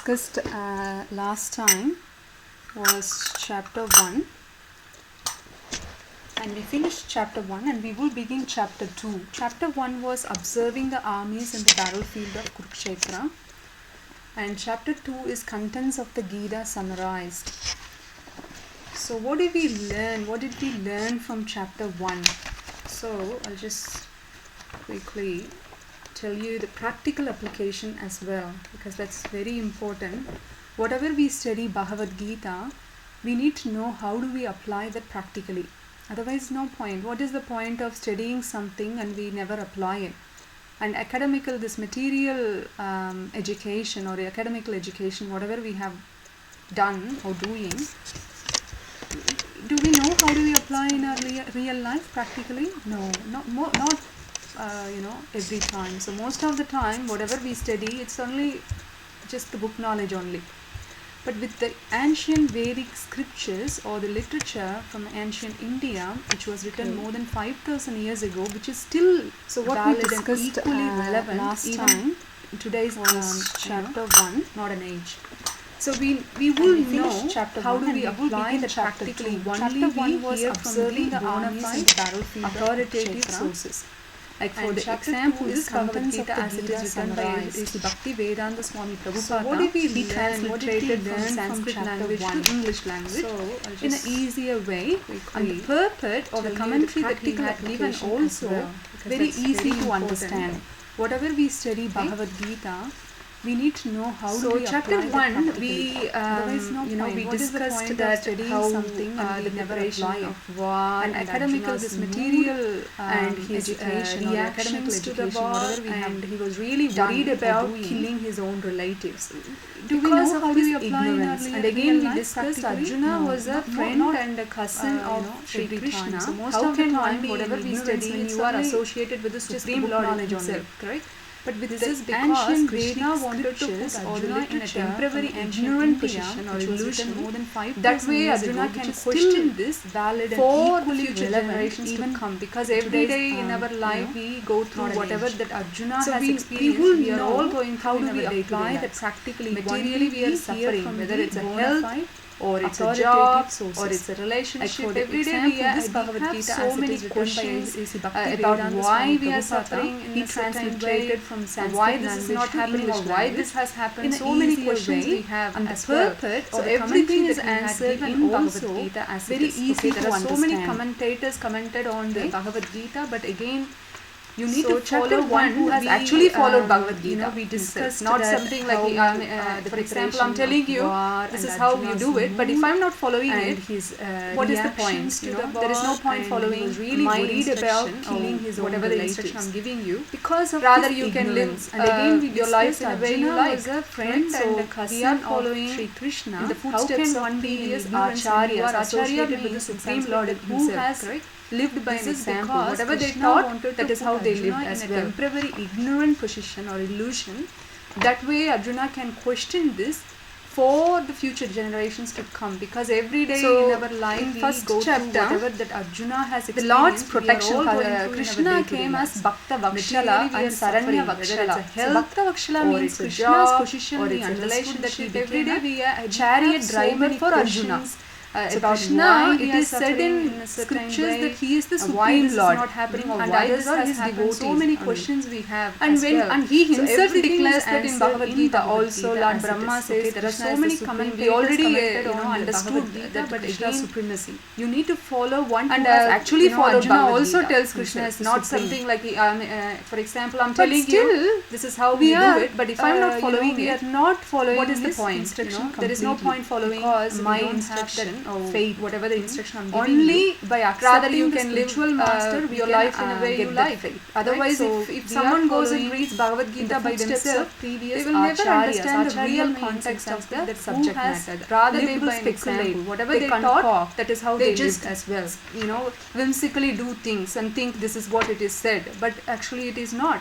discussed last time was chapter 1, and we finished chapter 1 and we will begin chapter 2. Chapter 1 was observing the armies in the battlefield of Kurukshetra, and chapter 2 is contents of the Gita summarized. So what did we learn? What did we learn from chapter 1? So I'll just quickly tell you the practical application as well, because that's very important. Whatever we study Bhagavad Gita, we need to know how do we apply that practically. Otherwise, no point. What is the point of studying something and we never apply it? And academical, this material education or academical education, whatever we have done or doing, do we know how do we apply in our real life practically? No, not every time. So most of the time, whatever we study, it's only just the book knowledge only. But with the ancient Vedic scriptures or the literature from ancient India, which was written more than 5,000 years ago, which is still valid and equally relevant last time, today's chapter 1, not an age. So we will know how do we apply the practically. Chapter 1 was observing the armies in the battlefield, authoritative sources. Like for the example, this Bhagavad Gita as it is written by Bhakti Vedanta Swami Prabhupada. So what did we translated from Sanskrit language to English language in an easier way, and the purport or the commentary that we had given also very easy to understand. Whatever we study Bhagavad Gita, we need to know how do we chapter apply 1 we discussed that how the preparation of war and academical this material and his education reactions to the war, and he was really worried about killing his own relatives. Do we know how do we apply in our and again we discussed Arjuna was a friend and a cousin of Sri Krishna. So most of the time whatever we study when you are associated with the Supreme Lord himself, correct? But with this ancient Krishna wanted to put Arjuna in a temporary ignorant position or illusion more than 5,000 that way Arjuna can question this valid and equally generations even to come, because every day in our life we go through whatever that Arjuna has experienced. We are all going through. How do we apply that practically? Materially we are suffering, whether it's a health or it's a job, or it's a relationship. Every day we have so many questions about why we are suffering in a certain way, from Sanskrit why this is not happening or why this has happened. So many questions we have, and the purport or everything is answered in Bhagavad Gita as very easy to understand. There are so many commentators commented on the Bhagavad Gita, but again you need to follow one who has actually followed Bhagavad Gita. We discussed not something like for example I'm telling you this is how you do it, but if I'm not following it, what is the point? There is no point following. He was really worried about killing his whatever the instruction I'm giving you, because of rather you can live and again your life in a way you like. Was a friend and a cousin following Sri Krishna in the footsteps of one be acharyas associated with the Supreme Lord himself, right? Lived by an example. Whatever they taught, that is how they lived as well. Temporary ignorant position or illusion. That way Arjuna can question this for the future generations to come, because every day in our life we go through whatever that Arjuna has experienced. The Lord's protection, Krishna came as Bhakta Vakshala and Saranya Vakshala. So Bhakta Vakshala means Krishna's position, or it's a relationship. Every day we are a chariot driver for Arjuna. So Krishna, it is said in scriptures that he is the Supreme Lord, not happening, or why this has happened. So many questions we have, and he himself declares that in Bhagavad Gita also. Lord Brahma says there are so many comments. We already understood that, but again supremacy. You need to follow one, and actually followed. Arjuna also tells Krishna is not something like for example I'm telling you this is how we do it, but if I'm not following, we are not following. What is the point? There is no point following my instruction. Faith, whatever the instruction I'm giving only you, by rather you can live master your life in a way you like. Otherwise, right? If someone goes and reads Bhagavad Gita by themselves, they will never understand the real context of that subject matter. Rather they will speculate. Whatever they taught, that is how they just as well. Whimsically do things and think this is what it is said, but actually it is not.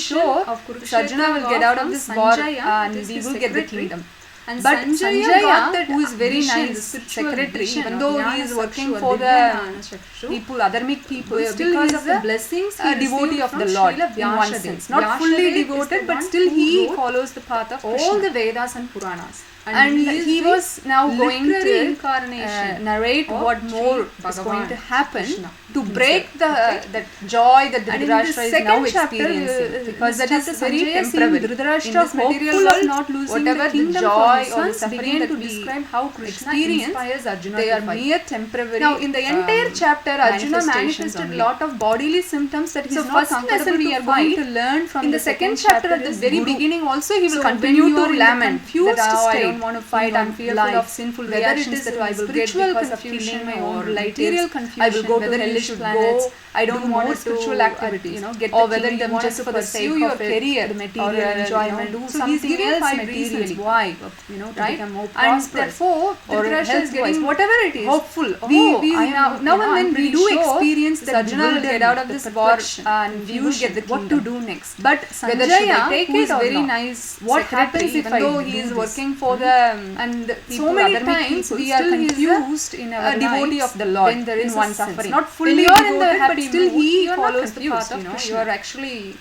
sure of Kurukshetra Arjuna will get war out of from this war Sanjaya, and just we the will get the secretary. kingdom. And But Sanjaya got that who is very vision, nice the spiritual secretary, vision even of though he Jnana is Chakshu working or for Divya the Jnana Chakshu, people, othermic people, still because he of is the a blessings he a devotee received of from the Lord Srila in one Vyasadeva. sense. Not fully Vyasadeva is devoted, the but one still who he wrote follows the path of all Krishna. the Vedas and Puranas. and he was now going to incarnation narrate what more is going to happen to break himself. that joy that And in Dhritarashtra the is now second chapter, experiencing, because that this is chapter, very Sanjaya seeing temporary. Dhritarashtra In this material hopeful of world, not losing whatever the kingdom joy for his or the sons suffering began that to we describe how Krishna experience, inspires Arjuna they to are fight. mere temporary. Now, in the entire chapter, Arjuna manifestations manifested a only. lot of bodily symptoms that he So is not first lesson comfortable we to are going fight. to learn from In the second chapter, at the is very Guru. beginning, also he will So continue when you to are in the lament confused that I state, don't want to fight. in your I'm fearful life, of sinful whether it reactions is that that I I will will get spiritual because of confusion killing my or own material relatives. confusion, I will go to whether the you hellish should planets. go I don't do want more to spiritual activities, get or the whether kingdom you just want for to the sake pursue your of it, career the material or enjoyment. do So he's something giving else 5 materially. reasons why, to right? become more And prosperous. therefore, Or Dhritarashtra is health-wise, getting whatever it is, hopeful. we I am, now you know, and then I'm we pretty do sure experience that that Arjuna will get out of the this war perfection and we will confusion. get the What to kingdom. do next? But Whether should I Sanjaya, take who it is or very not? nice What secretary, happens if even I though do he is this? working for the And people, so many other times people, we are still he is confused in our a devotee lives of the Lord when there in is one a sense. suffering. Not fully When you are in the devoted, but happy still mood, he you are not follows the path confused, of you know, Krishna. you are actually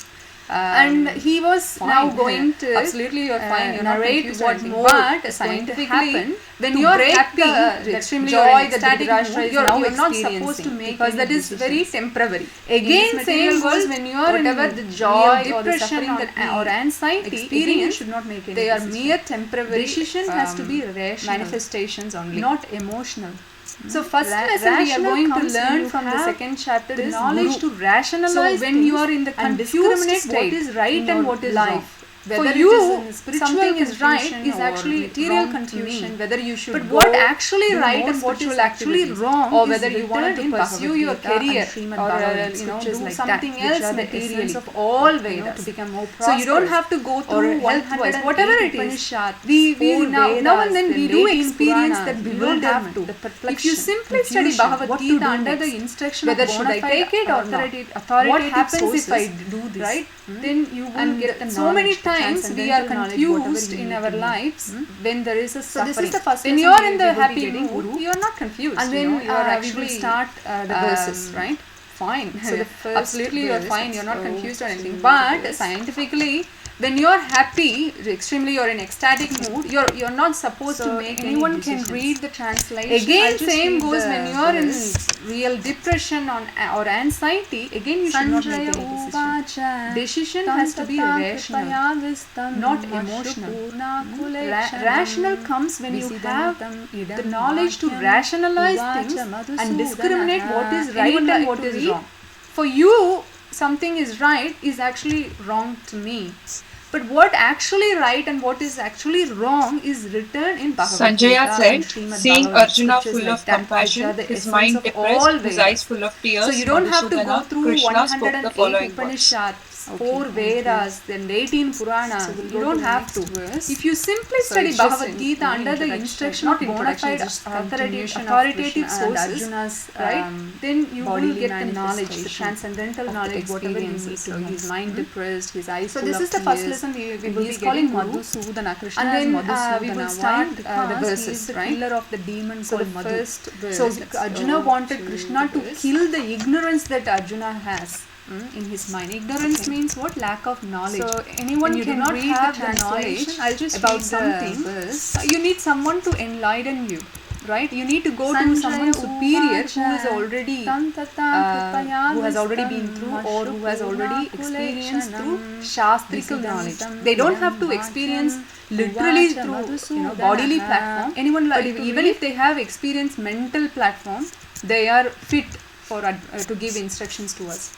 And he was fine. now going to Absolutely, you are fine. You're not narrate confused or what anything. more But is going to scientifically, happen when to you are break happy, the extremely joy you're that ecstatic Dhritarashtra mood, is you're now not supposed to experiencing, make because any that is very decisions. temporary. Again, In same this goes world, when you are whatever in the real joy or the depression suffering that or anxiety, again, you experience, should not make any they are decision. mere temporary. Decision has to be rational, manifestations only, not emotional. So first lesson we are rational going to comes when learn you from the have second chapter the is knowledge Guru. to rationalize So when things you are in the and confused discriminate state what is right in and your what is life, wrong. for Whether you it is in spiritual something is right confusion is or actually material wrong confusion, to me. whether you should But go what actually do right more and what is spiritual actually activities, wrong or is whether you want written to in pursue your Bhagavad Gita career and Srimad or Bhagavatam, do like something that, else which are the materially, essence of all to Vedas. become more So prosperous. you don't have to go or through health-wise, 108 whatever it is. Upanishads, We four now and then Vedas, we the do 18 experience Puranas. that You don't have bewilderment, to. the If you perplexion, simply study confusion, Bhagavad what to Gita do under next? the instruction Whether of should bona I fide take it or not? authoritative What happens if I sources, do this? right? Then you will And get the so many knowledge, the times we are transcendental knowledge, whatever confused you in need our to know. lives when there is a So this suffering. is the first When lesson you are we in the will be happy getting mood, Guru. you are not confused. And then you are we will actually start the verses, right? Fine. So the first Absolutely, you are verse, fine. You're not so confused or anything. two But verse. scientifically, when you are happy, extremely, you're in ecstatic mood. You're not supposed So to make anyone any can decisions. read the translation. Again, I'll just same read goes the when you are in verse. real depression or anxiety. Again, you should not make any decision. Decision has to be rational, not emotional. Rational comes when you have the knowledge to rationalize things and discriminate what is right Anyone and like what to is read? wrong. For you, something is right is actually wrong to me. But what actually right and what is actually wrong is written in Bhagavad Sanjaya Gita said, and Srimad seeing Bhagavatam, Arjuna scriptures full like of that, compassion, which are the his essence mind of depressed, all his Vedas. eyes full of tears, So you don't have to go Madhusudana, through Krishna spoke the 108 following words. Upanishads, 4 Vedas, then 18 Puranas. So we'll You go don't to the have to. next verse. If you simply So study it's just Bhagavad in- Gita in under the introduction, instruction not of bona introduction, fide just continuation of authoritative Krishna and sources, Arjuna's, right? Then you will bodily get the knowledge, the manifestation transcendental of the knowledge, whatever you need experiences. to So know. his mind depressed, his eyes So full this of is the first tears. lesson we And will be he's getting calling Guru. Madhusudana. Krishna And as then Madhusudana. we will Why? start the Because he verses, is the right? killer of the demon So the called Madhu. first verse. So Let's Arjuna go wanted to Krishna to this. kill the ignorance that Arjuna has in his mind. Ignorance means what? Lack of knowledge. So anyone When you do can not read have the knowledge translation, I'll just about read something. verse. You need someone to enlighten you, right? You need to go to someone superior who is already who has already been through or who has already experienced through shastrical knowledge. They don't have to experience literally through bodily platform. Anyone like But to even read? if they have experienced mental platform, they are fit for to give instructions to us.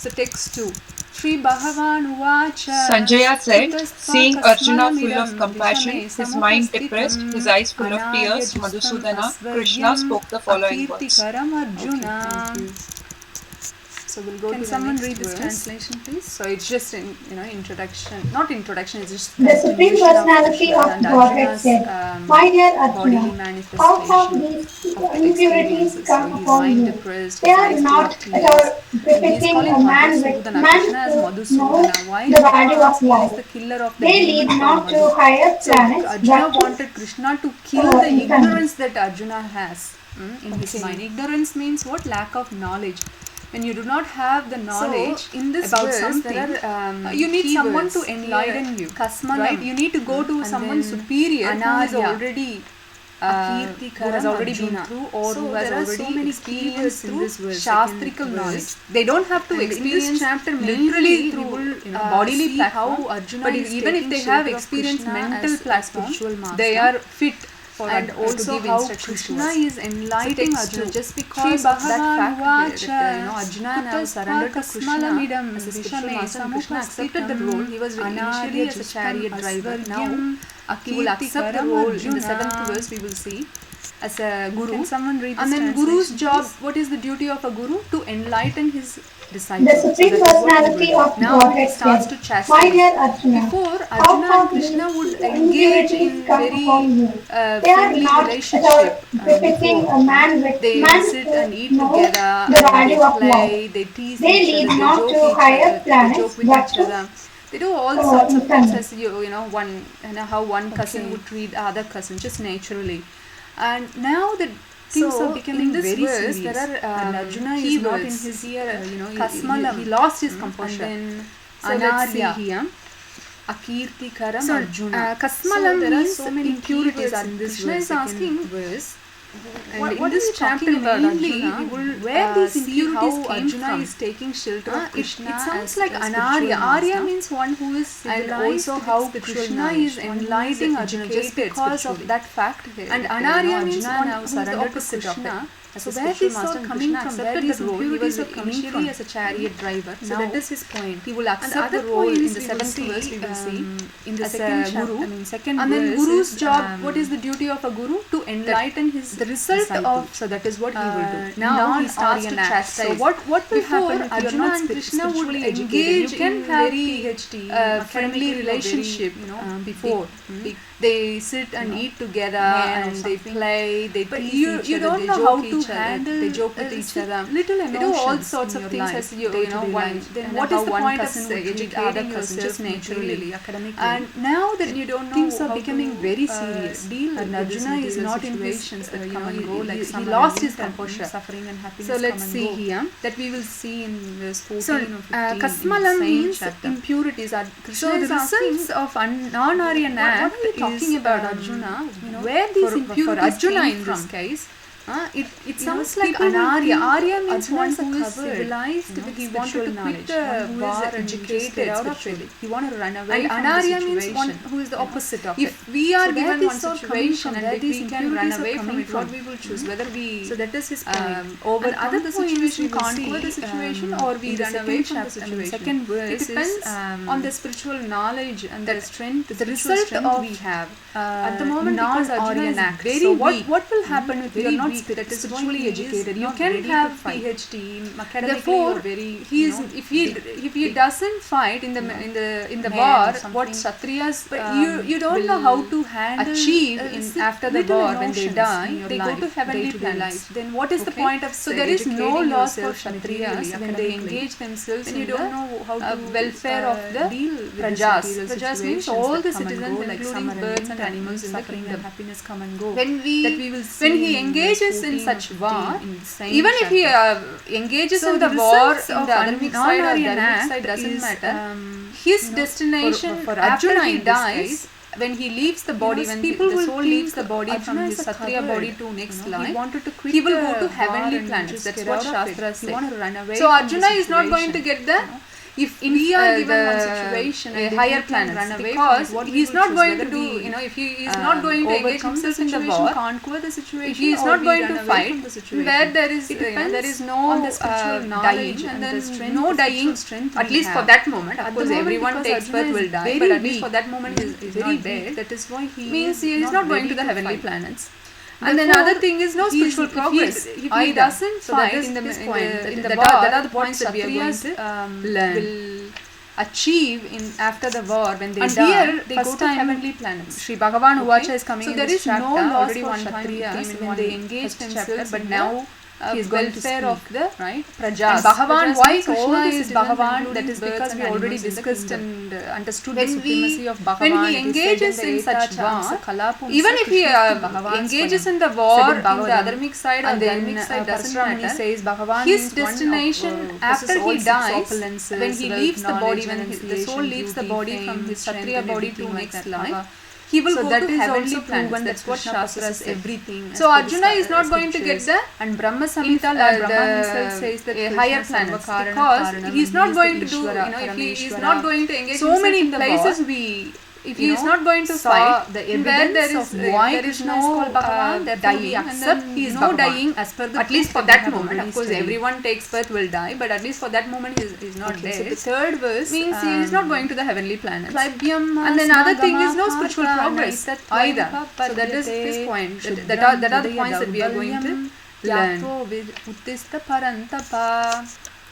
So text 2. Sri Bhagavan Uvacha Sanjaya said, Kutasva seeing Arjuna full kasmanamidam of compassion, vishame his mind samupastitam depressed, his eyes full of tears, anayajustam Madhusudana, asvaryam Krishna spoke the following words. akirtikaram Arjuna. Thank you. So we'll go Can to the someone next read this verse. translation, please? So it's just in introduction, not introduction. It's just The Supreme continuation Personality of and Godhead Arjuna's, said, My dear bodily Arjuna, how have manifestation these of the impurities experiences. come So his upon mind you? depressed, They his are eyes full not of at tears. all He's befitting calling a man with Madhusudana. man Krishna as to know Madhusudana. Why? the value of Because he is life. the killer of the They demon lead called not to Madhu. higher So planets, Arjuna but to wanted Krishna to kill the infamy. ignorance that Arjuna has in his mind. Ignorance means what? Lack of knowledge. when you do not have the knowledge in this about verse, something, there are, you need someone to keywords enlighten here. you. Kasmalam. Right? You need to go to And someone then superior who is Anarya. already Akirtikaram who has already been Arjuna. through, or So who has there are already so many experienced keywords in through this verse, shastrical second knowledge. verse. They don't have to And in this experience chapter, literally mainly through we will, bodily see platform, how Arjuna but is even if taking they have shelter of experienced Krishna mental as a platform, spiritual they master. are fit for And to also give how instructions to Krishna us. is enlightening text Arjuna two. just Shri because of that Bhagavan fact Vacha that Arjuna now surrendered to Krishna Kasmalamidam as a spiritual Vishame master, and Krishna accepted the Samupasthitam role. He was initially as a chariot driver. Now he will accept the Akirtikaram role. In the Arjuna. 7th verse we will see as a guru. Can someone read And this then guru's translation, job, please? what is the duty of a guru? To enlighten his disciples. The Supreme So that is what he Personality will of do. Now he Godhead starts said, to chastise. My dear Arjuna, Before how Arjuna and come Krishna these would engage in impurities come very upon you? They are friendly not at all relationship befitting before. a man with They man sit and eat knows together, the and value they of play, love. they tease They each lead other, they not joke to each higher other, they planets, joke with but each to other. They do all sorts of things as one, how one cousin Okay. would treat other cousin, just naturally. And now the things So, are becoming in this very verse, serious. there are, And Arjuna is not in keywords his here, Kasmalam. He lost his composure. And then, So let's see Anarya. here. Akirtikaram So, Arjuna. Kasmalam there are means so many impurities. keywords in this Krishna verse, is second asking, verse. And what in are this you chapter talking about, mainly, Arjuna? we will Where these see how impurities came Arjuna from? is taking shelter of Krishna. It sounds as like a Anarya. spiritual Arya master. means one who is civilized, And also with how spiritual Krishna knowledge, is one who is enlightening Arjuna just educated because of spiritually. that fact. And that, Anarya means Arjuna one now who is the surrendered to opposite of Krishna it. as So a where spiritual these are master, and coming Krishna from? Where accepted these the role. He impurities was are coming initially from? as a chariot driver. So Now that is his point. he will And accept the other role in points the we will 7th see, verse. We will see in the as second a chapter, guru. second And then verse guru's is, job. What is the duty of a guru? To enlighten his the result disciples. of, So that is what he will do. now Now he he starts to Aryan acts. chastise. So what will Before happen if Arjuna you are not and Krishna would spiritually educated? engage You can in have very PhD, friendly academically relationship. very, Before big, they sit and eat together man or and they something. play, they But tease you each other, don't they know joke how to each other, handle they joke with each other. little They do all emotions sorts in of your things life, as you day-to-day know. life. Then And what how is the one point of cousin would treat educating other yourself cousin just naturally? materially, academically. And now that you don't know things are how becoming to, very serious. deal And with these Arjuna is material not in his situations that that come and he- go like he summer lost and his winter, composure. suffering and happiness. So let's come and see go. here. That we will see in verse 14 So, or 15 Kasmalam in the same means chapter. impurities. Krishna So is the results asking, of non-Aryan what act are you talking is, about, Arjuna? where these for impurities Arjuna came in from. this case, It know, sounds like people will Anarya. think Arya means Arjuna one is a who is covered, civilized you know, with he spiritual wanted to quit knowledge, the one who bar is and just educated get out of spiritually. it. He wanted to run away And from Anarya the means situation. one who is the opposite of If it. we are So where given these one are coming situation from, and where if we these can run impurities are away from coming it, what from? we will choose, whether we So that is his point. overcome And other the points situation, we will conquer the see, situation, or we in the run second away from the chapter, situation. second verse It depends is, on the spiritual knowledge and the strength, the result result of, of we have. at the moment, because Arjuna non-Aryan is act. very So weak. what will happen if you Very are not weak, that is spiritually educated? You not can ready to have fight. PhD academically. Therefore, or very, he is if he doesn't fight in the man war, or what something. Kshatriyas But you don't know will how to handle achieve it's after the little war when they emotions die, in your they go life, to heavenly day-to-day planets. life. Then what is the Okay? point of So there is no educating loss for yourself Kshatriyas materially, when they academically. engage themselves When in you don't the know how to welfare of the deal with these prajas. material Prajas means situations all that the come and citizens, go, like including summer and birds and winter, animals in the suffering and kingdom. happiness come and go. When we will when see he in engages in 14 such or war, 15 in the same even if he chapter. engages So in the the war results in of the Adharmic side or non-Aryan Dharmic act side doesn't is, matter. you His know, destination for after Arjuna he in this dies, case, when he leaves the body, when people the will soul think leaves the body from Arjuna his is a Kshatriya coward, body to next He life, wanted to quit he will go the to war heavenly and planets. just That's get what out of Shastra it. He says. wanted to run away So from the Arjuna is not going to situation, get there. you know. If In we are the given one situation and higher higher planets, planets, run away because from it, what we he is will not choose, going to whether do, we, if he is not going to engage overcome himself the in the situation, war, conquer the situation, if he is or not we going run to away fight, from the situation. where there is, It there is depends no on the spiritual knowledge dying, and and the then strength, no the dying, spiritual strength at we least for have. that moment. Of At the course, moment, everyone because takes Arjuna birth is will die, very but at least weak. for that moment he is very not weak. dead. That is why he Means he is not not going ready to the heavenly fight. planets. And then Therefore, another thing is no he is- spiritual if he- progress. if he either. doesn't So that fight is in the his in point, the, in that the are- war, that are the what points that we are going Kshatriyas to learn. will achieve in after the war when they And die, here, they first go to time, heavenly planets. Sri Bhagavan Okay? Vacha is coming So in there this is chapter. no loss Already for one time it Kshatriyas came in when one they engaged first themselves, chapter, but in now the he is going to welfare speak, of the right? prajas. And Bhagavan, Prajas why means all Krishna the is citizens, Bhagavan? including That is birds because and we already animals in the discussed kingdom. and understood When the supremacy he- of Bhagavan. when he It is engages said in such war, even if he engages in the war in the adharmic side or and the then dharmic side doesn't Parashuramani matter. says Bhagavan His means one of, destination possesses after all he six dies, opulences, when he wealth, leaves the body, knowledge, when the soul renunciation, leaves the beauty, body from fame, his strength, Kshatriya and body everything to like next that, life, Bhava. he will So go that to is heavenly also planets. proven that That's what Krishna Shastras possesses say. everything. So as per Arjuna the is not going to get scriptures. the And Brahma Samhita, Lord Brahma himself says that a Krishna higher is planets Sarvakarana because Karanam, he's and not he is going the to do, Ishvara, if he is Parameshvara. not going to engage So himself many in the places war, we, if he is not going to saw fight, the where evidence there is of why there is Krishna no is called Bhagavan, therefore dying, we and accept then he is no Bhagavan. dying as per the At least for proof that we have moment. already Of course, studied. everyone takes birth will die, but at least for that moment he is not Okay, there. so the third verse Means he is not going to the heavenly planets. And then another thing is no spiritual progress either. So that is his point. That are the points that we are going to learn.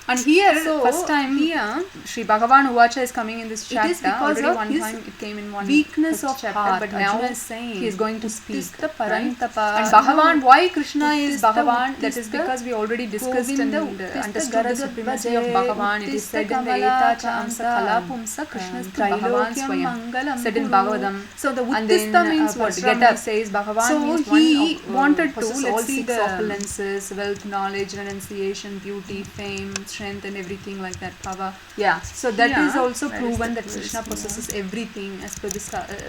And here, first time here, Sri Bhagavan Uvacha is coming in this chapter. It is because already of one his time it came in one weakness first of chapter, heart. but Arjuna now is saying, he is going to speak. Uttista Right? Parantapa. And Bhagavan, why Krishna is Uttista, Bhagavan? That is Uttista, because we already discussed and Govinda, Uttista, understood the supremacy of Bhaгаvan. It is said in the Eta Cha Amsa Kalapumsa Krishna Bhagavan Swayam, said in Bhagavatam. So the And then Uttista means what? Get Get up. up. Says Bhagavan So means he one of, wanted to, possess let's all see six the opulences, wealth, knowledge, renunciation, beauty, fame, strength, and everything like that. Power. Yeah. So that is Yeah, also that is proven the that Krishna verse, possesses everything as per the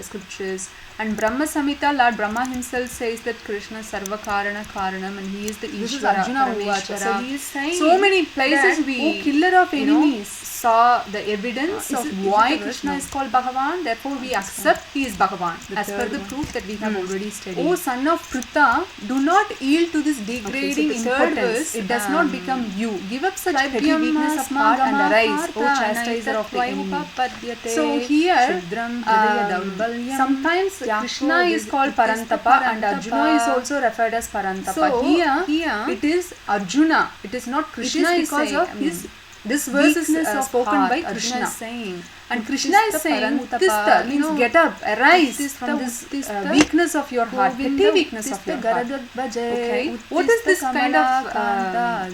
scriptures. And Brahma Samhita, Lord Brahma himself says that Krishna Sarva Karana Karanam, and he is the This is Ishvara, Arjuna Uvacha. Parameshvara. So he is saying So many places that, we, O killer of enemies, saw the evidence Is of it why the verse? Krishna No. is called Bhagavan. Therefore, we accept he is Bhagavan The as per third the one. proof that we have already studied. O son of Pritha, do not yield to this degrading Okay, so the third importance. verse, It does not become you. Give up such petty Klaibyam weakness of heart and smagama arise, O partha chastiser of the enemy. naitatvayupapadyate. So here, Shudram hridaya daurbalyam. sometimes Yako Krishna is called Parantapa and Arjuna is also referred as Parantapa. So here it is Arjuna. It is not It Krishna is is because saying, of his this verse is weakness of spoken heart. by Arjuna Krishna. is saying, And Krishna is saying, Uttista means get up, arise from this weakness of your heart, petty weakness of your heart. Okay. What is this kind of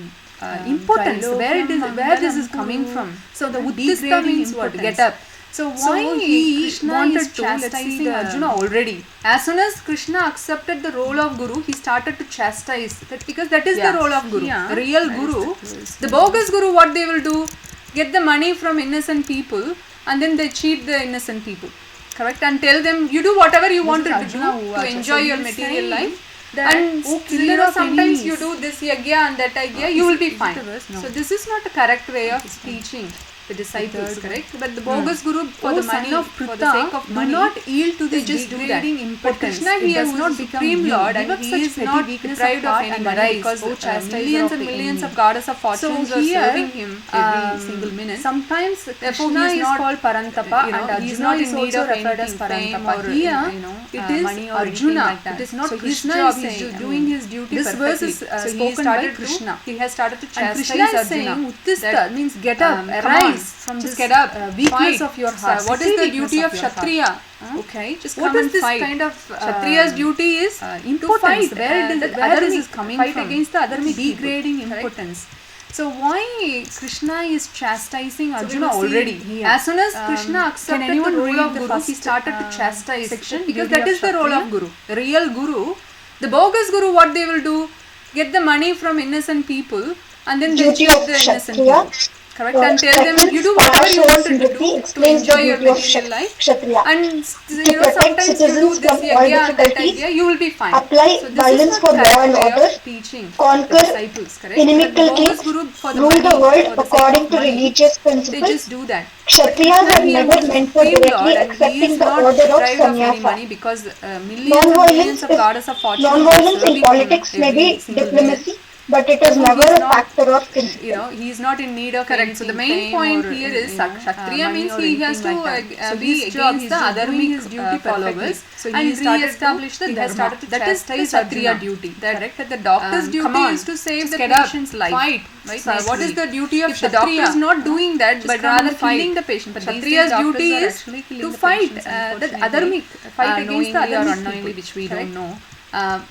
importance? Where this is coming from? So the Uttista means what? Get up. So why he Krishna wanted is to, let's chastising see, Arjuna already? as soon as Krishna accepted the role of Guru, he started to chastise that, because that is Yeah. the role of Guru. Yeah. The real That is Guru, the truth. the bogus Guru, what they will do? Get the money from innocent people and then they cheat the innocent people. Correct? And tell them, you do whatever you wanted to do Arjuna to Uvacha. enjoy So your he is material saying life. that, And O killer of sometimes enemies. you do this yagya and that yagya, you will be it fine. the verse? No. So this is not a correct way of teaching the disciples, third correct? But the bogus Guru, for O the son money, of for the Pritha, sake of do money, not yield to they this just do that. degrading But importance. Krishna It here, does who not is the become Supreme you. Lord, Give and up he such is petty not weakness of deprived of heart any and money arise, because O chastiser millions of and the millions enemy. of goddess of fortunes So are here, serving him every single minute. Sometimes Therefore, Krishna he is is not, called Parantapa you know, and he is Arjuna not is in need also of referred as anything, fame Parantapa. or, Here, you know, it is money or anything Arjuna. like that. It is not so Krishna his job, is he is saying, doing his duty this perfectly. verse is So he spoken by started Krishna. He has started to And chastise Krishna is Arjuna. saying, Uttista that, means get up, come arise on, from just this get up, weakness fight. of your heart. So what is petty the weakness duty of your heart. Kshatriya? Okay, Just what come is and this fight. kind of Kshatriya's duty is to importance? fight. Where that where this adharmic, is coming fight from? against the adharmic degrading people, correct? importance. So why Krishna is chastising So we Arjuna will see already? here. As soon as Krishna accepted can anyone the role read of the Guru, first, he started to chastise section, because duty that of is the role Kshatriya? of Guru. The real Guru, the bogus Guru, what they will do? Get the money from innocent people and then they Duty cheat of the innocent Kshatriya. people. Correct? And tell them, Second, you do whatever you wanted to sympathy do to explains enjoy the your duty of material life. Kshatriya. And To you know, protect sometimes you do citizens this from all yagya and that difficulties, idea, you will be fine. apply So this violence is for not law correct and way order, of teaching conquer the disciples, correct? inimical But the bogus kings, Guru for the rule money, the world for the sake according of to money, religious they principles. just do that. Kshatriyas are Here never was meant for Supreme directly Lord and he accepting is the not order of deprived of any sannyasa. money because millions and millions of goddess of fortune are Non-violence serving in politics him may every be single diplomacy, minute. but it is Therefore, never he's a not, factor of principle. you know, he is not in need of Correct. So the anything, main fame point or, here is you know, Kshatriya money means or he has anything to like that. So be his job, against he's the just doing adharmic his duty followers. followers. So And he he started re-established to, the he has dharma. started to That is the chastise Kshatriya Arjuna. duty. That, Correct? That the doctor's duty come on, is to save just the get up, patient's life. fight, Right? right? So what is the duty of If the Kshatriya? doctor is not doing that, Just but come and rather fight. killing the patient. But But Kshatriya's these days duty doctors are is actually killing to the fight patients, that unfortunately. adharmic, fight against the knowingly or adharmic unknowingly, people, which we correct? don't know.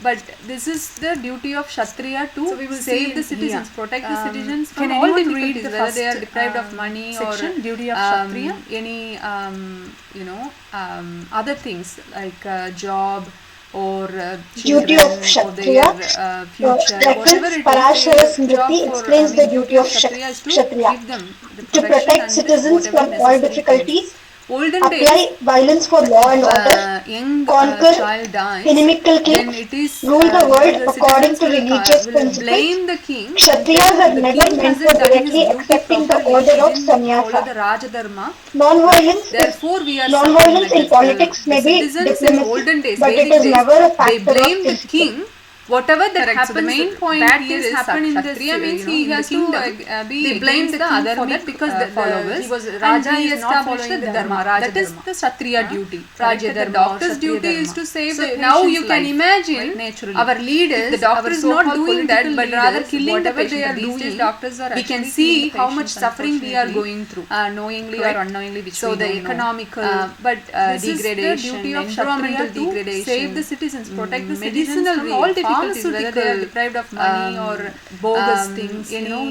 But this is the duty of Kshatriya to So we will save see the citizens, here. protect the citizens Can from all anyone read difficulties, the whether they are first, deprived of money section, or duty of Kshatriya? any other things like job or Duty children of or Kshatriya. their future, Reference whatever it is. Parashara their Smriti job for, explains the duty of Kshatriya is to Kshatriya. give them the To protection protect and citizens whatever from all necessary difficulties, things. Olden days, apply violence for law and order, young conquer child dies, inimical then kings, it is rule the world according citizens to will, religious will principles. blame the king. Kshatriyas are The never king meant hasn't for done his directly duty accepting the properly. order He of didn't follow sannyasa. the Rajadharma. Non-violence Therefore, we are Non-violence suffering in like politics this. may The be citizens in diplomacy, olden days, but it Vedic is days, never a they factor of blame the principle. king. Whatever that Correct. So the happens, main point bad here things is happen in this, Kshatriya means he in the has to kingdom, be they blame against the the king other for that because the followers. he was And Raja he is not established following the the dharma. Raja That is dharma. the Kshatriya duty. Raja The dharma or doctor's Kshatriya duty is dharma. to save So the now you patient's can life, imagine right, naturally. our leaders, If the doctor our is not so-called doing that, political but rather leaders, killing the whatever patient, they are but these doing, days doctors are we can actually see killing the how much patients, suffering we are unfortunately, going through, knowingly correct? or unknowingly, which So we the don't know. economical, but this is the degradation, duty of environmental Kshatriya to degradation, save the citizens, protect the citizens medicinal from all difficulties, whether they are pharmaceutical, deprived of money or bogus things,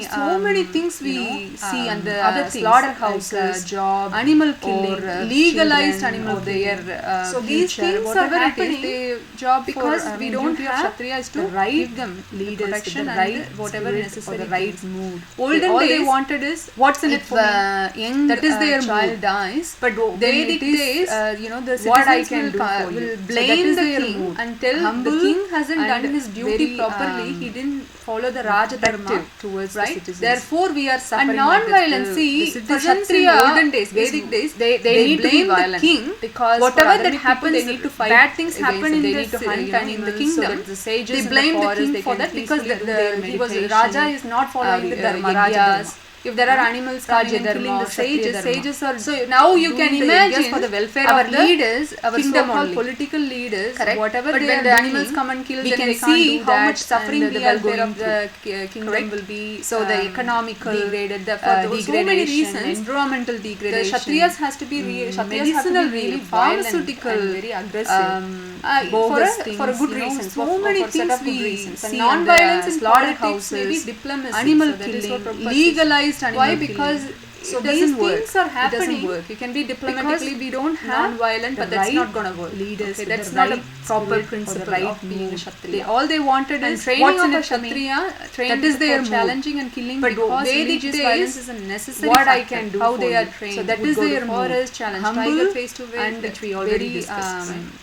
so many things we see and the other things, slaughterhouses, like, job, animal killing, or legalized children, animal or killing. so these Future, things are whatever it is, happening the job because for, we don't duty of have Kshatriya is to the right give them leaders, the protection the and right whatever spirit necessary or the right things. mood. Olden All days, they wanted is what's in it if for me. young That is their child mood. dies, But Vedic it is, days, the what I citizens can will, do for you. will So blame that is the their king mood. until Humble the king hasn't and done his duty very, properly. He didn't follow the Rajadharma protective towards the right. citizens. Therefore, we are suffering. And like this. non-violence, The see, for citizens in Kshatriya, olden days, Vedic days, they need to be blame the violent king because whatever for other that people, happens, they need to fight bad things against happen it. in They the need to hunt in the animals, kingdom. so that the sages They in blame the the forest, king they for can that because peacefully do their he was meditation, Raja is not following the dharma, Raja dharma. If there are animals coming and killing the sages are so now you can doing the imagine yajnas for the welfare our of the leaders, our kingdom so-called only. political leaders, Correct. whatever But they when are the doing, animals come and kill, we then can they can't see do how that, much suffering and we the are welfare going of through. the Kingdom correct? will be So the economical degraded, for degradation, so many reasons, environmental the degradation. Kshatriyas has to be medicinal, really pharmaceutical, and very aggressive. bogus For a good things, reason. so many things we reasons. And see non-violence in in slaughterhouses, politics, maybe diplomacy, animal so that is what killing, purpose is. legalized animal Why? killing. Because So it these doesn't work. things are It doesn't happening. work. You can be Because diplomatically, we don't have non-violent, but the that's right not gonna work. leaders Okay, with that's the not right a proper spirit or the principle right of being a mood. Kshatriya. All they wanted And is training what's of in a it for me. Kshatriya, Trained that is their for mood. challenging and killing, But because Vedic religious days, violence is a necessary what I factor. can do how for they are you. trained. So that would is go to their mood. forest, challenge Humble tiger face to face, and which we already very, discussed. Right?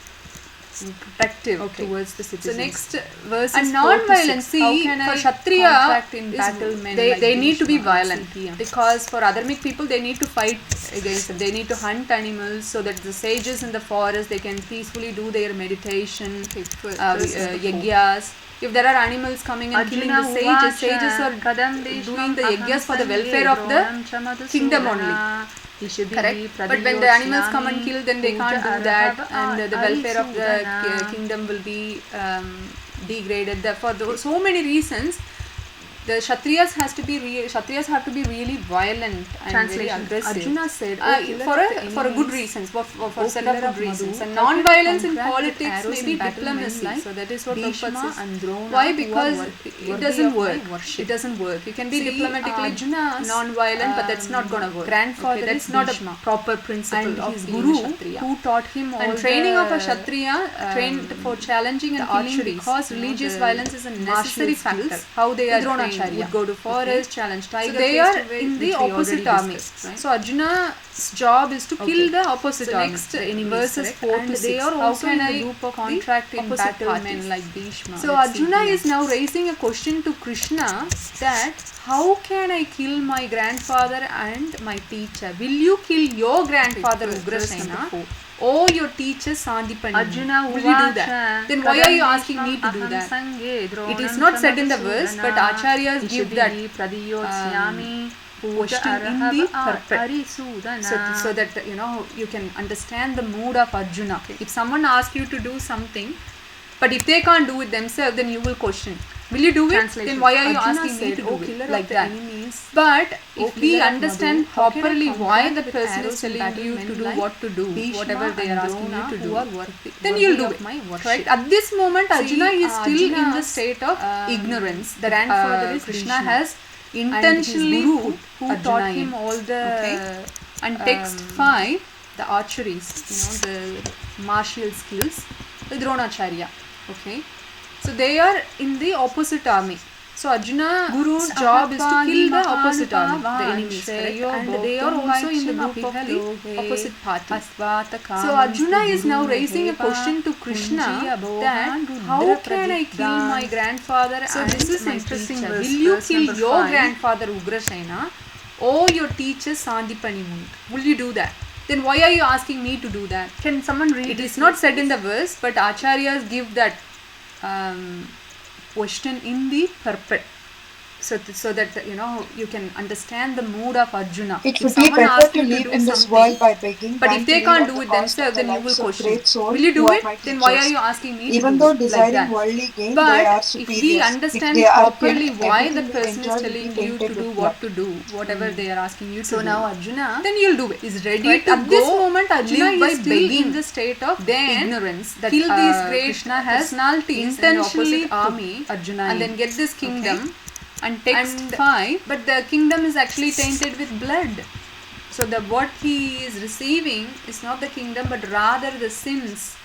Protective Okay. towards the citizens. So next verse And is non-violence, 4 to 6. How see, can for I Kshatriya, contract in is battle men they, like they need to be Bhishma, violent etc. because for Adharmic people they need to fight against them. They need to hunt animals so that the sages in the forest they can peacefully do their meditation, yagyas. If there are animals coming and killing the sages are doing the yagyas for the welfare of the kingdom only. Correct. But when the animals come and kill, then they can't do that, and the welfare of the kingdom will be degraded. For so many reasons, the Kshatriyas have to be really violent and very aggressive. Arjuna said, for a good reasons, for set of good reasons. And non-violence in politics may be diplomacy. So that is what Bhishma purpose is. and Drona, Why? who are Because worthy it doesn't of my work. worship. It doesn't work. You can be See, diplomatically Arjuna's, non-violent, but that's not gonna work. grandfather that's is not Bhishma. a proper principle And of his being guru, a Kshatriya. who taught him all And training the, of a Kshatriya, trained for challenging and killing archery, because religious violence is a necessary factor. How they are trained, Dronacharya. would go to forest, challenge tiger. So they face are to face, in the which we already opposite army. discussed, right? So Arjuna's job is to kill the opposite So army. next the enemies, verses correct? 4 and to 6. they are How also can in I the group of contract in opposite battle parties. men like Bhishma? So Let's see Arjuna here. is now raising a question to Krishna that how can I kill my grandfather and my teacher? Will you kill your grandfather Ugrasena or your teacher Sandipani? Arjuna, will you do that? Then why are you asking me to do that? It is not said in the verse, but acharyas give that question in the purport. So that you can understand the mood of Arjuna. If someone asks you to do something, but if they can't do it themselves, then you will question. Will you do it? Translation. Then why are you Arjuna asking me said, to "O do killer it of like the that?" enemies, means But if "O we killer of understand Madhu, how can I properly why combat the with person arrows is and telling battle you men to do like what to do, Bhishma whatever they are and asking you Drona, to who do, are worthy, then you'll do of it. my worship. Right? At this moment, See, Arjuna is still in the Arjuna's, state of ignorance. The grandfather is Krishna Bhishma. has And intentionally his guru put who Arjuna taught in. him all the Okay? And text 5, the archeries, the martial skills, with Dronacharya. Okay, so they are in the opposite army. So Arjuna's job is to kill the opposite army, the enemies, correct? And they are also in the group of the opposite party. So Arjuna is now raising a question to Krishna that how can I kill my grandfather? So and this is my interesting teacher? Will you kill your grandfather Ugrasena or your teacher Sandipani Muni? Will you do that? Then why are you asking me to do that? Can someone read It this is not list, said in please? the verse, but acharyas give that question in the purport. So that you can understand the mood of Arjuna. It If would be someone better asks to you live do in this something, world by begging but than if they to can't live do at it the cost themselves, of the then you will lives of question. great souls Will you who do are it? my Then why are teachers. you asking me Even to though do it like desiring that? worldly gain, they But are if superiors. we If understand they are properly killed, why the everything they person is enjoy will telling be you to tainted do with what blood. to do, whatever they are asking you to So do, now Arjuna then you'll do it. Is ready Right, to at go this moment, Arjuna live by is still begging in the state of then ignorance that kill these great Krishna has personalities intentionally in the opposite army Arjuna and in. then get this kingdom. Okay. And text And- 5, but the kingdom is actually tainted with blood. So the what he is receiving is not the kingdom, but rather the sins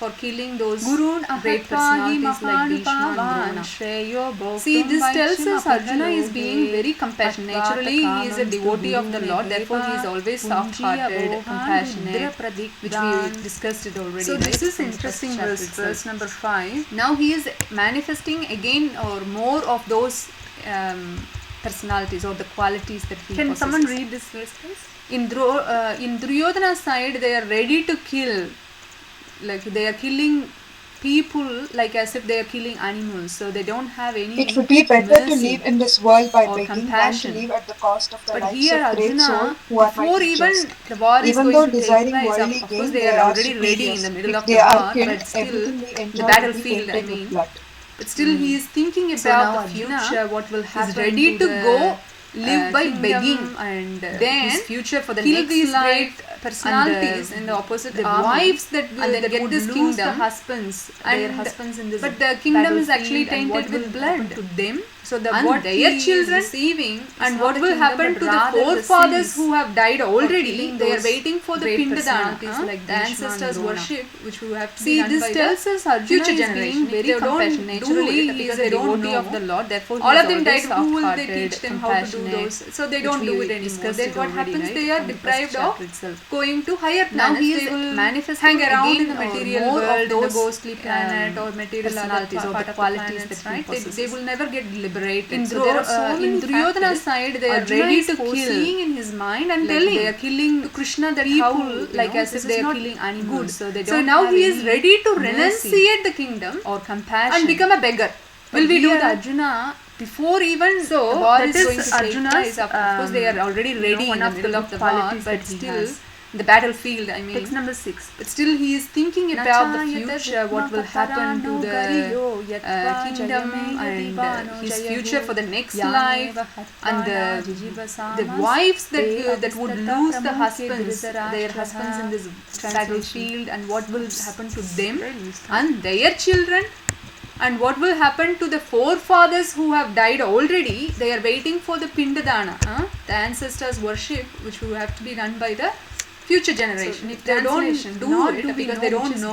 for killing those Gurun great personalities like Bhishma and Drona. See, this tells us Arjuna is being very compassionate. Naturally, he is a devotee of the Lord, therefore he is always soft-hearted, compassionate, which we discussed it already. So this right, is from the interesting first chapter verse, itself. verse number 5. Now he is manifesting again or more of those personalities or the qualities that he Can possesses. someone read this verse, please? In Duryodhana's side, they are ready to kill, like they are killing people like as if they are killing animals. So they don't have any. It would be better to mercy live in this world by or begging compassion. than to live at the cost of the But lives here of great souls Arjuna, who are my before even teachers. the war is Even going though to take desiring place, worldly of course gain, they they are are already ready in superiors. the middle If of the they are war, killed, but still everything they the enjoy will be battlefield, tainted with blood. but still he is thinking So about now the Arjuna future, what will happen. is ready to to the, go live by kingdom begging and then his future for the kill next these life great personalities in the opposite the army, wives that and then that get would this lose kingdom, the husbands, their and husbands in this but the kingdom is actually battlefield, and tainted what with will blood happen to them. so the And what their their children children receiving and not what the will kingdom, happen but to the rather the forefathers sins who have died already. killing They are those waiting for the great pindadana, personalities like the Bhishma and ancestors Drona. worship, which we have to See, be done this by tells the us Arjuna future is generation. being If very they don't compassionate. do Naturally, it, he because is a they don't devotee know. of the Lord, therefore he All is of them died. always Who will they soft-hearted, teach them how to do compassionate, those? So they which don't we do it anymore. discussed Then it what already, happens? right, They are from the first deprived chapter of itself. going to higher Now planets. he is They will manifesting hang around again in the or material more of world, in the those, ghostly planet or material personalities other or part the of the qualities planets, that he right? They possesses. will never get liberated. In So there are so many in Duryodhana's factors, side, they are Arjuna ready is to foreseeing kill in his mind and like telling they are killing to Krishna that people, how like as this if they is are not killing animals. good. So they So don't now have he is any ready to mercy renunciate the kingdom or compassion and become a beggar. Will we do here, that? Arjuna, before even So, the war that is is going to take Arjuna's, place, of course they are already ready one in the of the middle good of the war, qualities but that he still has. the battlefield, I mean. Text number 6. But still he is thinking about the future, what will happen to the kingdom and his future for the next life, and the wives that would lose the husbands, their husbands in this battlefield, and what will happen to them and their children. And what will happen to the forefathers who have died already? They are waiting for the Pindadana, the ancestors' worship, which will have to be done by the future generation. If they don't do it because they don't know,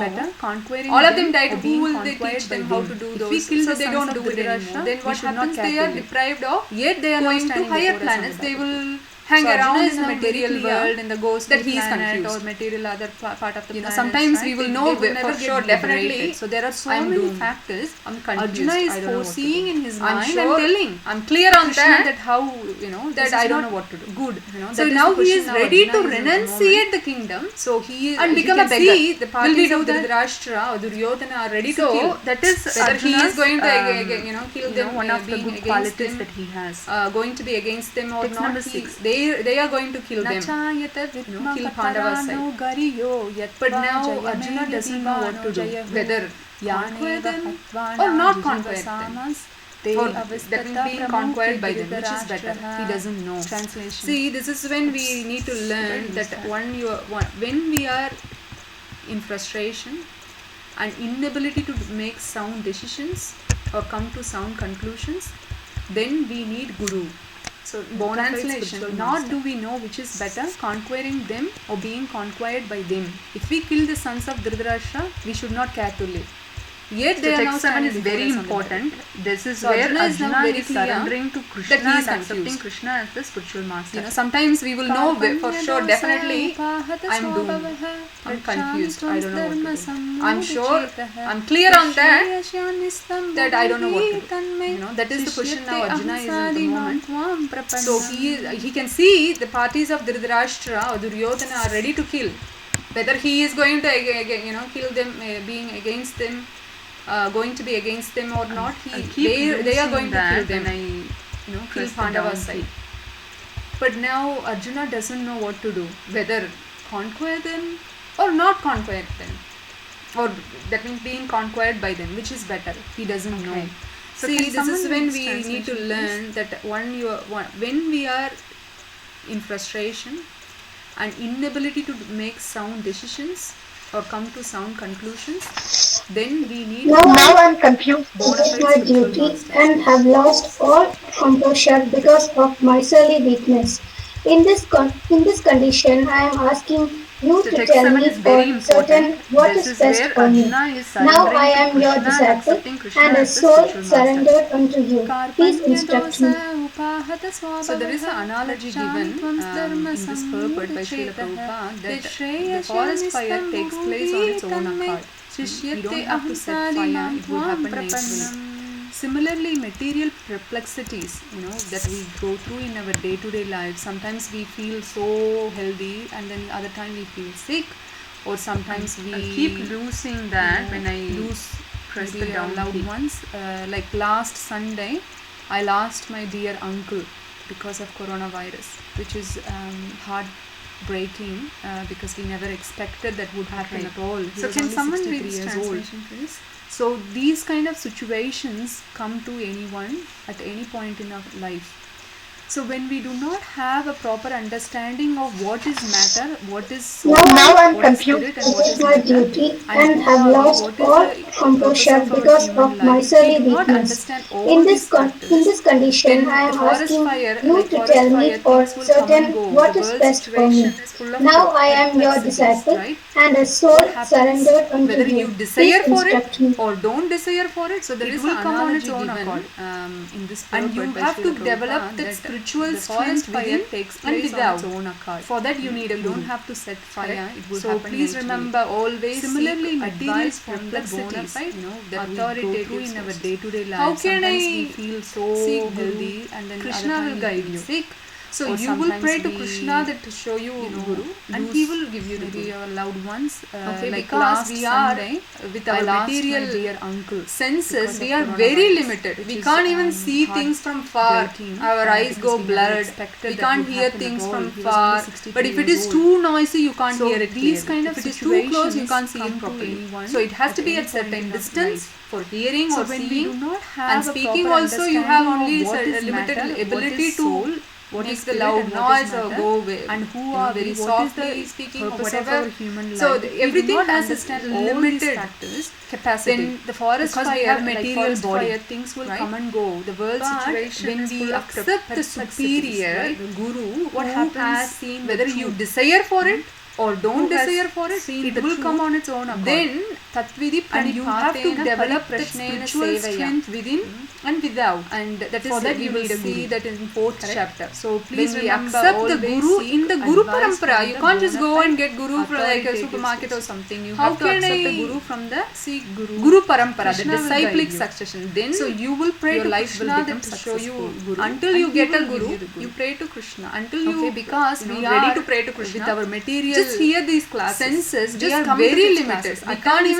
all of them died. Who will they teach them how to do those? So they don't do it anymore. Then what happens? They are deprived of. Yet they are going to higher planets. They will hang around in the material world, in the ghost that he is confused, or material other part of the planet. Sometimes we will know for sure, definitely. So there are so many factors. Arjuna is foreseeing in his mind and telling. I'm clear on that how that I don't know what to do. Good. So now he is ready to renunciate the kingdom. So he and become a beggar. The parties of Dhritarashtra or Duryodhana are ready to kill. That is whether he is going to kill them, one of the being good against qualities them, that he has. going to be against them or Text not. number 6. They are going to kill them. Kill Pandava's side. But now Arjuna doesn't know what to do. Whether conquer them or not conquer them. or that means being conquered by them, which is better. He doesn't know. Translation. See, this is when we need to learn that when we are in frustration and inability to make sound decisions or come to sound conclusions, then we need guru. So translation, not do we know which is better, conquering them or being conquered by them. If we kill the sons of Dhritarashtra, we should not care to live. Yet they are now text 7 is standing before very us on the important. This is So where Arjuna is now Arjuna very is clear surrendering to Krishna that he is and accepting confused. Krishna as the spiritual master. You know, sometimes we will know for sure, definitely, I'm doomed. I'm confused. I don't know what to do. I'm sure, I'm clear on that, that I don't know what to do. You know, that is the question now Arjuna is in the moment. So he can see the parties of Dhritarashtra or Duryodhana are ready to kill. Whether he is going to, kill them, being against them, going to be against them or not, they are going to kill them. Kill Pandava's side. But now Arjuna doesn't know what to do, whether conquer them or not conquer them, or that means being conquered by them, which is better. He doesn't know. So See, this is when read we translation, need to learn that when we are in frustration and inability to make sound decisions or come to sound conclusions, then we need Now I'm confused bona with fide my spiritual duty master. and have lost all composure because of my surly weakness. In this condition, I am asking you So to text tell 7 me is very for certain important. what This is is best where for me. Arjuna is Now surrendering I to am your Krishna and disciple accepting Krishna and a as the soul spiritual master. surrendered unto you. Please instruct me. So there is an analogy given in this purport by Srila Prabhupada that the forest fire takes place on its own accord. We don't have to set fire, it will happen naturally. Similarly, material perplexities, that we go through in our day-to-day life, sometimes we feel so healthy and then the other time we feel sick, or sometimes we I keep losing that when I lose press maybe the down loved key. ones. Like last Sunday, I lost my dear uncle because of coronavirus, which is heartbreaking because we never expected that would happen at all. He So was can only someone 63 read this years old. translation, please? So these kind of situations come to anyone at any point in our life. So when we do not have a proper understanding of what is matter, what is soul, Now I'm what is confused spirit, and what is with my matter, duty and and who have are we, lost what is all the purpose composure of our because human of my life. surly We do not weakness. understand all In these this factors. condition, Then I am the forest asking fire, you like to forest tell me fire, for things will come certain and go. what The is world best for me. situation is full of Now I am your perplexities, disciple right? and a soul What happens, surrendered unto whether you. you desire Please for it instruct me. or don't desire for it, so there It is will an come on its analogy own given, accord. in this And you purport by have to Srila develop Prabhupada that spiritual the forest strength fire within takes and place on without. its own accord. For that you need a You guru. don't have to set fire, Correct. it will So happen please naturally. remember, always Similarly, seek material advice from the bona perplexities, fide that we go authoritative through in our sources. day-to-day life. How can Sometimes I we feel so seek guru? healthy, and then Krishna other time will we guide feel you. sick. So Or you will pray sometimes to we, Krishna that to show you Guru, and lose he will give you the maybe Guru. our loved ones. Okay, like because last we are Sunday, with I our lost material my dear uncle. senses, because we of are very coronavirus, limited. which We is, can't even see things from far. heartbreaking, Our eyes because go we never blurred. expected We that can't would hear happen at things all. from He was only far. 63 But if it years is old. too noisy, you can't So hear it these clearly. kind of If it is too close, you situations can't see come it to properly. anyone So it has at to be any at point certain in our distance life. for hearing So or when we seeing. do not have And a speaking proper also, you have understanding only of what is limited matter, what ability is to soul, what make is the spirit, loud and what is noise or matter, go away. and who You know, are very we, what is softly the speaking or purpose of whatever. our human life. So If we do everything not has understand its all these limited factors, capacity. then the forest Because we fire, have like material forest body, fire, things will right? come and go. The world But situation when is we full of accept the perplexities, superior, right? the guru, What who happens, has seen whether the you truth, desire for it or don't who has desire for it, seen it the will come truth, on its own accord. then Tatvidi and you have to pranipatena develop that pariprashnena spiritual sevaya. strength within and without. And that For is that we you will need a see guru. that in 4th Correct. chapter. So please When we remember, accept the always guru seek in the Guru advice Parampara, from you the can't just bona go fide and get guru from like a authoritative supermarket or sources. something. You How have to can accept I the guru from the seek Guru? Guru Parampara, the Krishna will disciplic guide you. succession. Then So you will pray your to life will Krishna become that to show you successful. Guru. Until and you he get a will give guru, you the Guru. you pray to Krishna. Until Okay, you, because we ready are to pray to Krishna with our material just hear these classes. senses, We just are come to very these limited. classes. We I can't can't even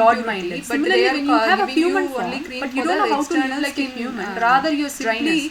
broad-minded, but Similarly, they are when you have a giving you human only form, cream but you for don't the know how to external live like a skin, human, rather you're simply dryness.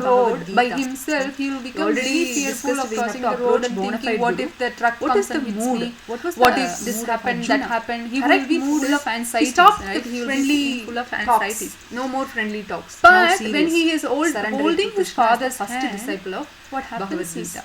road by Gita. himself, he will become already very fearful discussed of we have crossing to the road approach and bona thinking, fide what guru. if the truck What comes is the and hits mood? me? What was What the if this mood of happened, that Arjuna? happened? He Correct will be mood full is of anxiety. he stopped Right? the He will friendly be full of talks. anxiety. No more friendly talks. Now But serious. when he is Surrendering holding to his Krishna as the father's first hand, disciple of what happens Bhagavad is Gita.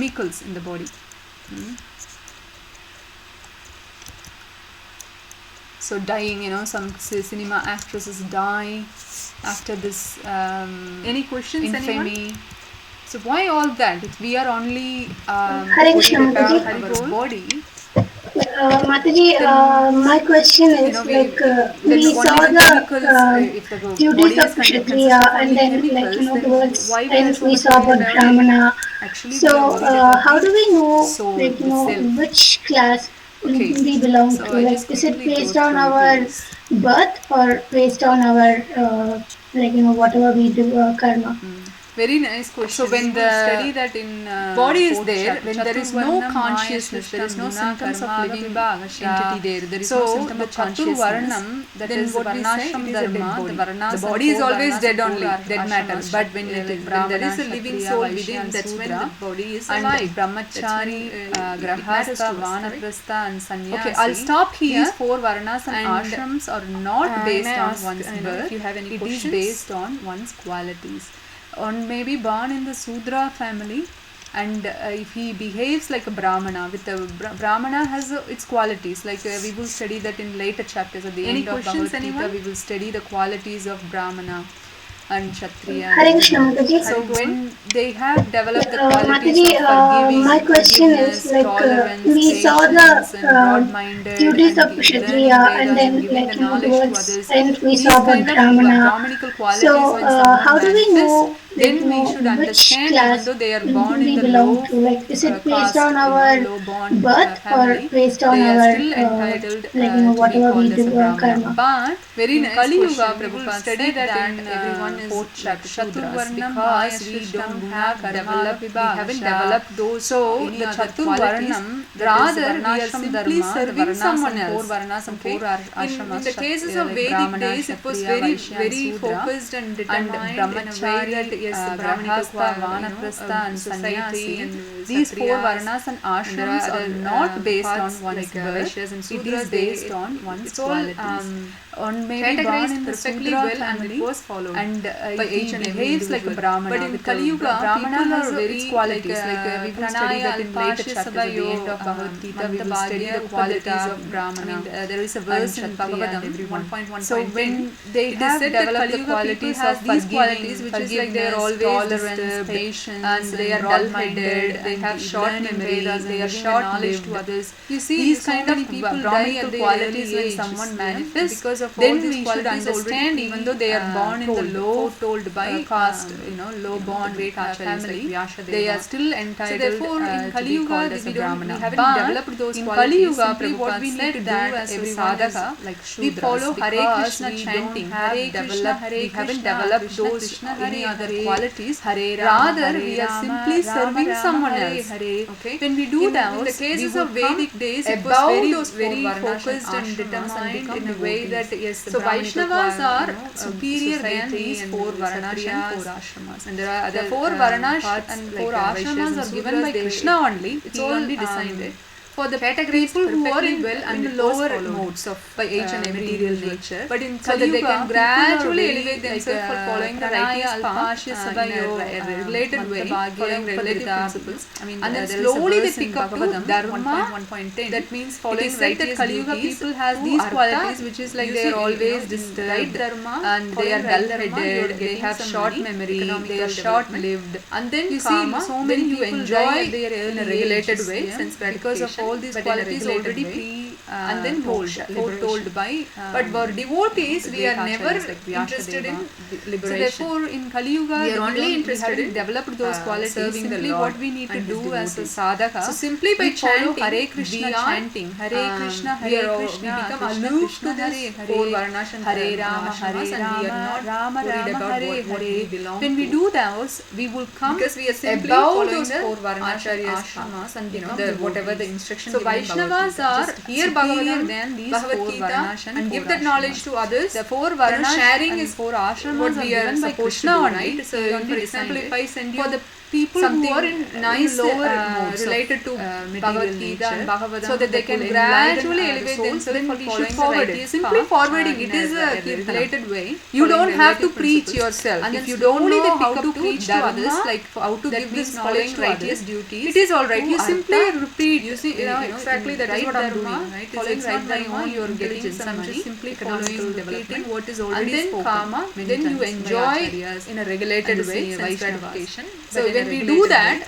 chemicals in the body. So dying, some cinema actresses die after this Any questions, infamy. So why all that? We are only Hare Krishna, Mataji. our body. Mataji, my question is then we only saw the chemicals, the if the duties body of is consisting Kshatriya of and only then chemicals, then towards why we are end so we much saw worried about about it? Brahmana. Actually, we So are worried about how the do we know soul itself. which class Okay, we belong so to? I Like, just is it quickly go based on through our those. birth or based on our whatever we do karma? Very nice question. So when the study that in body is there, when there is no consciousness, there is no symptoms of living entity there. There is no symptom of consciousness. That is what we say, it is a dead body. The body is always dead only, dead matter. But when there is a living soul within, that's when the body is alive. Brahmachari, Grahastha, Vanaprastha and Sannyasi. Okay, I'll stop here. These four varnas and ashrams are not based on one's birth. If you have any questions, it is based on one's qualities. One may be born in the Sudra family, and if he behaves like a Brahmana, with a Brahmana has its qualities. Like we will study that in later chapters. At the end of Bhagavad Gita, we will study the qualities of Brahmana and Kshatriya. Hare Krishna, Mataji. So when they have developed the qualities Mataji, of forgiving, my question is tolerance, we saw patience, and the broad-minded, duties of and Kshatriya and then giving the knowledge to towards others, end we these saw about kind of Brahmana. Brahmanical qualities, So when someone how do we know manifests, then we should which understand, even class though they are born we in the belong low to? Like, is it based caste, on our low born birth family, or based on they are our still entitled to be whatever we called as do a Brahmana. karma? But very in nice Kali Yuga, question, Prabhupada study that in everyone is Chaturvarnam because we don't have developed, we haven't developed those. So the Chaturvarnam, rather we are simply serving someone else. Okay? In the cases of Vedic days, it was very focused and determined in a way that yes, the Brahmanical Vanaprastha and society and these four varnas and ashrams are not based on one's birth. It is based on one's qualities. On maybe born in the perfectly well family, and it was followed and by each and behaves like a Brahmana. But in Kali Yuga, Brahmana has very qualities like we will study that in later chapters at the end of Bhagavad Gita. We will study the qualities of Brahmana. I mean, there is a verse in Bhagavatam 1.1. So when they have developed the qualities of these qualities, which is like they are always tolerance, patience, and they are dull-minded, they have short memory, they are short-lived to others. You see, these kind of people die at the qualities when someone manifests. Because of then we should understand, even though they are born in the low told by caste, low born family, they are still entitled. So therefore, in Kali Yuga, we haven't developed those qualities. In Kali Yuga, what we need to do as a sadhaka, like we follow Hare Krishna chanting, Hare Krishna, we haven't developed those any other qualities. Rather, we are simply serving someone else. Okay, when we do that, in the cases of Vedic days, it was very focused and determined in a way that yes, so Vaishnavas are superior than these four Varnas and four Ashramas. And there are other four Varnas and four Ashramas are given by Krishna only. It's only decided for the people who are in lower modes of by age and material nature, but in Kali Yuga, they can gradually elevate themselves for following the righteous path in a related way, following relative principles. I mean, and then slowly they pick up to Dharma 1.10. That means following righteous Kali Yuga people has these qualities, which is like they are always disturbed and they are dull-headed, they have short memory, they are short-lived, and then you see so many people enjoy in a regulated way, since because of all these qualities already and then foretold by but for devotees we are never interested in liberation. So therefore in Kali Yuga we are only interested in developed those qualities. Simply what we need to do as a sadhaka, so simply by chanting Hare Krishna, chanting Hare Krishna, Hare Krishna, we become aloof to this four varnas and Hare Rama, Hare Rama, and we are not worried about what we belong to. When we do those, we will come because we are simply following those four varnas and ashramas and whatever the instruction. So Vaishnavas are here Bhagavatam than these Bhagavad Gita and give that knowledge to others. The four varnas sharing is four ashramas what we are given by Krishna only. Right? So for example, if I send you for the people who are in nice lower modes related to Bhagavad Gita and Bhagavatam, so that they can gradually elevate themselves, then we should forward it. Simply forwarding it is a related way. You don't have to preach yourself. And if you don't know how to preach to others, like how to give this knowledge to righteous duties, it is alright. You simply repeat. You see, exactly that is what I'm doing. Right? It's not my own. You are getting some money. Simply following, repeating what is already spoken. And then karma. Then you enjoy in a regulated way sense gratification. So when we do that,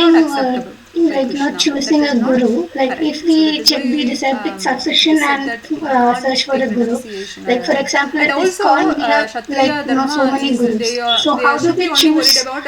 regarding acceptable. like Krishna. not choosing That a is not guru, like correct. if So we that is check why the disciplic we succession said and that you cannot search for take a guru, renunciation. like for example, And at also, ISKCON we have Kshatriya like Dharma so many is gurus. they So how do should be they only worried choose? about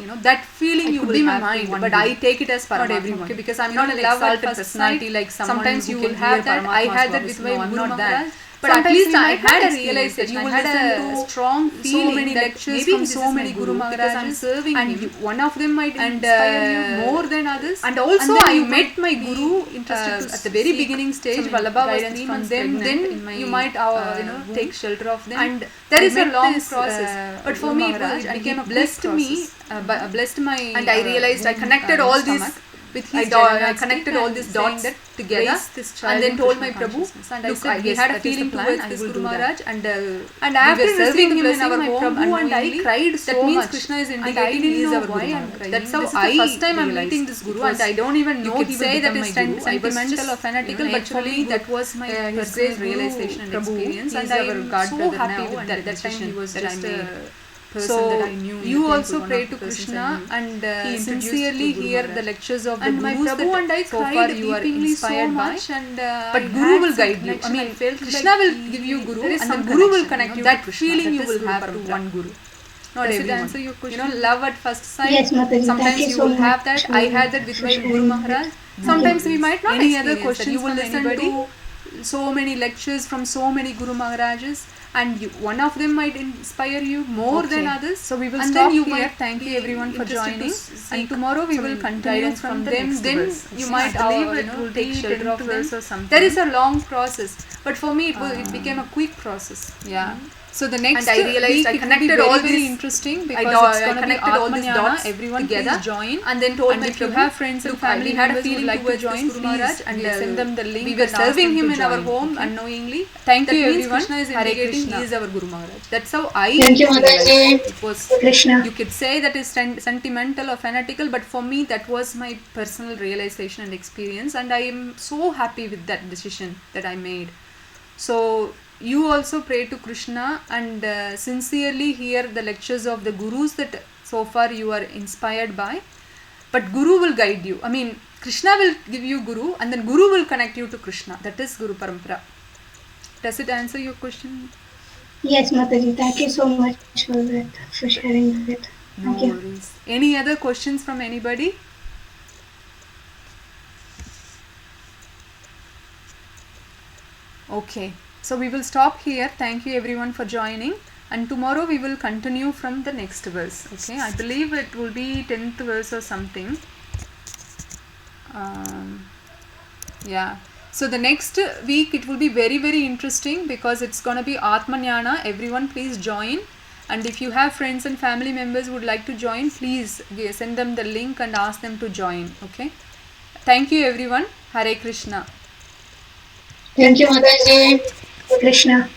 that feeling It you could will be my have to mind, one but day. I take it as Not Paramatma, everyone. okay, because I'm You not know, an love at exalted first personality sight, like someone sometimes who you can will have hear that. I Paramatma's had that voice. with my No, I'm Guru not that. Maharaj. But Sometimes at least you I might had have a a realization. realization. You I will had listen a to strong so feeling many that lectures maybe from this so is many my Guru because I'm Maharajas, serving and him. one of them might And, inspire you more than others. And also then I you met might my be guru interested to at the very seek beginning stage. some Vallabha was guidance 3 from months them. pregnant Then in my you might womb. take shelter of them. And there I is a met long this, process. But for Guru me, Maharaj, it and became he a quick blessed me, process. blessed my And I realized I womb, connected all stomach. these with I his Jagannath connected stick all and these saying dots that together, raise this child and then in told Krishna my Prabhu, consciousness. And I look, said, we yes, had a that is the feeling plan, towards I this will Guru do that. Maharaj, and And we after were serving receiving him in the our blessing, my home Prabhu and I unknowingly. cried That so means much. Krishna is And I indicating didn't he is know our why Guru I'm Maharaj. crying. That's how This is the I first time I'm realized meeting this it Guru, was- and I don't even you know could he say will that become is my Guru. I was sentimental just, or fanatical, but for naturally me that was my his personal great Guru, realization and Prabhu. experience, He and is I our am God so brother happy now, with and that that time decision he was that I just made. a person So that I knew in you the temple, also one pray of the to persons I Krishna knew. and He introduced sincerely to Guru hear Maharaj. the lectures of the And my gurus Prabhu that and I so far cried you are weepingly so inspired by. much, and But I Guru had will some guide you. I connection. mean, felt Krishna like will he- give you Guru, there is and some then Guru will connection, connect you that to Krishna. feeling That you is will Guru have to Parampara. one Guru. Not Does it everyone. answer your question? You know, love at first sight. Yes, Mataji. Sometimes Thank you you so will have much that. I had that with for my sharing Guru that. Maharaj. Thank Sometimes you. we might not Any other experience that. questions You will from listen anybody? to so many lectures from so many Guru Maharajas, and one of them might inspire you more than Okay. others. So we will and stop then you here. might Thank you be everyone for interested to joining. seek And tomorrow we some will continue guidance from the them. next Then verse. you Okay. might I believe you it know, will take be shelter 10 of them. verse or something. There is a long process, But for me, it became a quick process. yeah. So the next And I realized week I it will be connected very, all very these- interesting I because do- it's I going to be connected all these Atmanyana. dots Everyone together, please join. and then told And my if you Prabhu, have friends and look, family we had a members who feeling would like to towards join, this Guru Maharaj, please and send them the link we were and ask serving them him to in our join, home okay? unknowingly. Thank That you means everyone. Krishna is Hare indicating Krishna. he is our Guru Maharaj. That's how I Thank you, realized. Mataji. It was, Krishna. you could say that is sentimental or fanatical, but for me that was my personal realization and experience, and I am so happy with that decision that I made. So you also pray to Krishna and sincerely hear the lectures of the gurus that so far you are inspired by, but Guru will guide you. I mean, Krishna will give you Guru, and then Guru will connect you to Krishna. That is Guru Parampara. Does it answer your question? Yes, Mataji. Thank you so much for that, for sharing that. No Thank you. worries. Any other questions from anybody? Okay, so we will stop here. Thank you everyone for joining, and tomorrow we will continue from the next verse. Okay, I believe it will be 10th verse or something. Yeah, so the next week it will be very, very interesting because it's going to be Atmanyana. Everyone please join, and if you have friends and family members who would like to join, please send them the link and ask them to join. Okay, thank you everyone. Hare Krishna. Thank you, Mataji. Krishna.